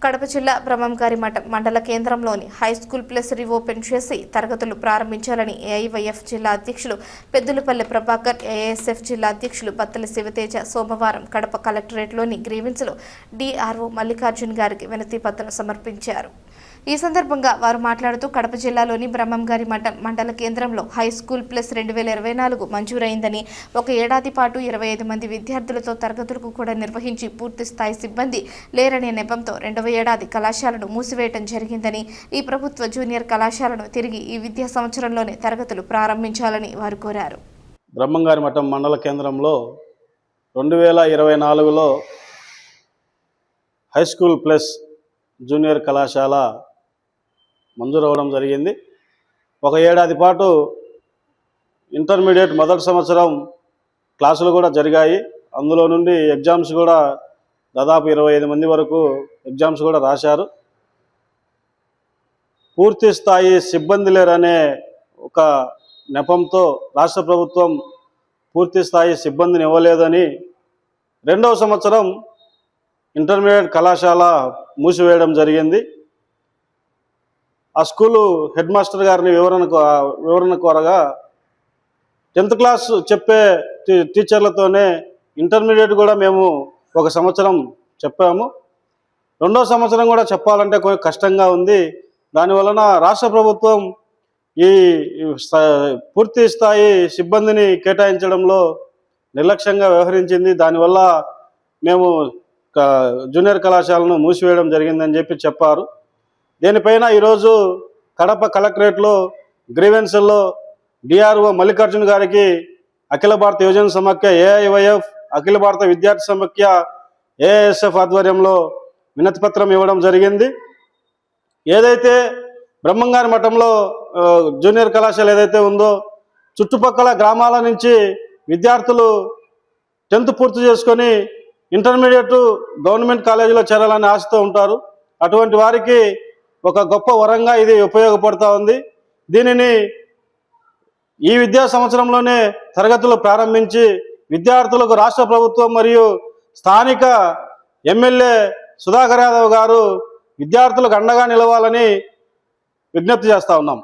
కడప జిల్లా బ్రహ్మంగారి మఠం మండల కేంద్రంలోని హై స్కూల్ ప్లస్ రీఓపెన్ చేసి తరగతులు ప్రారంభించాలని ఏఐవైఎఫ్ జిల్లా అధ్యక్షులు పెద్దులపల్లి ప్రభాకర్, ఏఎస్ఎఫ్ జిల్లా అధ్యక్షులు బత్తల శివతేజ సోమవారం కడప కలెక్టరేట్లోని గ్రీవెన్స్లో డిఆర్ఓ మల్లికార్జున్ గారికి వినతి పత్రం సమర్పించారు. ఈ సందర్భంగా వారు మాట్లాడుతూ కడప జిల్లాలోని బ్రహ్మంగారి మఠం మండల కేంద్రంలో హై స్కూల్ ప్లస్ 2024 మంజూరైందని, ఒక ఏడాది పాటు 25 మంది విద్యార్థులతో తరగతులకు కూడా నిర్వహించి పూర్తి స్థాయి సిబ్బంది లేరనే నెపంతో 2వ ఏడాది కళాశాలను మూసివేయడం జరిగిందని, ఈ ప్రభుత్వ జూనియర్ కళాశాలను తిరిగి ఈ విద్యా సంవత్సరంలోనే తరగతులు ప్రారంభించాలని వారు కోరారు. బ్రహ్మంగారి మఠం మండల కేంద్రంలో 2024లో హై స్కూల్ ప్లస్ జూనియర్ కళాశాల మంజూరవడం జరిగింది. ఒక ఏడాది పాటు ఇంటర్మీడియట్ మొదటి సంవత్సరం క్లాసులు కూడా జరిగాయి. అందులో నుండి ఎగ్జామ్స్ కూడా దాదాపు 25 మంది వరకు ఎగ్జామ్స్ కూడా రాశారు. పూర్తి స్థాయి సిబ్బంది లేరనే ఒక నెపంతో రాష్ట్ర ప్రభుత్వం పూర్తి స్థాయి సిబ్బందిని ఇవ్వలేదని 2వ సంవత్సరం ఇంటర్మీడియట్ కళాశాల మూసివేయడం జరిగింది. ఆ స్కూలు హెడ్ మాస్టర్ గారిని వివరణ కోరగా 10th క్లాస్ చెప్పే టీచర్లతోనే ఇంటర్మీడియట్ కూడా మేము ఒక సంవత్సరం చెప్పాము. 2వ సంవత్సరం కూడా చెప్పాలంటే కొంచెం కష్టంగా ఉంది. దానివలన రాష్ట్ర ప్రభుత్వం ఈ పూర్తి స్థాయి సిబ్బందిని కేటాయించడంలో నిర్లక్ష్యంగా వ్యవహరించింది. దానివల్ల మేము జూనియర్ కళాశాలను మూసివేయడం జరిగిందని చెప్పారు. దీనిపైన ఈరోజు కడప కలెక్టరేట్లో గ్రీవెన్స్లో డిఆర్ఓ మల్లికార్జున్ గారికి అఖిల భారత యువజన సమాఖ్య ఏఐవైఎఫ్, అఖిల భారత విద్యార్థి సమాఖ్య ఏఎస్ఎఫ్ ఆధ్వర్యంలో వినతి పత్రం ఇవ్వడం జరిగింది. ఏదైతే బ్రహ్మంగారి మఠంలో జూనియర్ కళాశాల ఏదైతే ఉందో చుట్టుపక్కల గ్రామాల నుంచి విద్యార్థులు 10th పూర్తి చేసుకొని ఇంటర్మీడియట్ గవర్నమెంట్ కాలేజీలో చేరాలని ఆశతో ఉంటారు. అటువంటి వారికి ఒక గొప్ప వరంగా ఇది ఉపయోగపడుతూ ఉంది. దీనిని ఈ విద్యా సంవత్సరంలోనే తరగతులు ప్రారంభించి విద్యార్థులకు రాష్ట్ర ప్రభుత్వం మరియు స్థానిక ఎమ్మెల్యే సుధాకర్ యాదవ్ గారు విద్యార్థులకు అండగా నిలవాలని విజ్ఞప్తి చేస్తూ ఉన్నాం.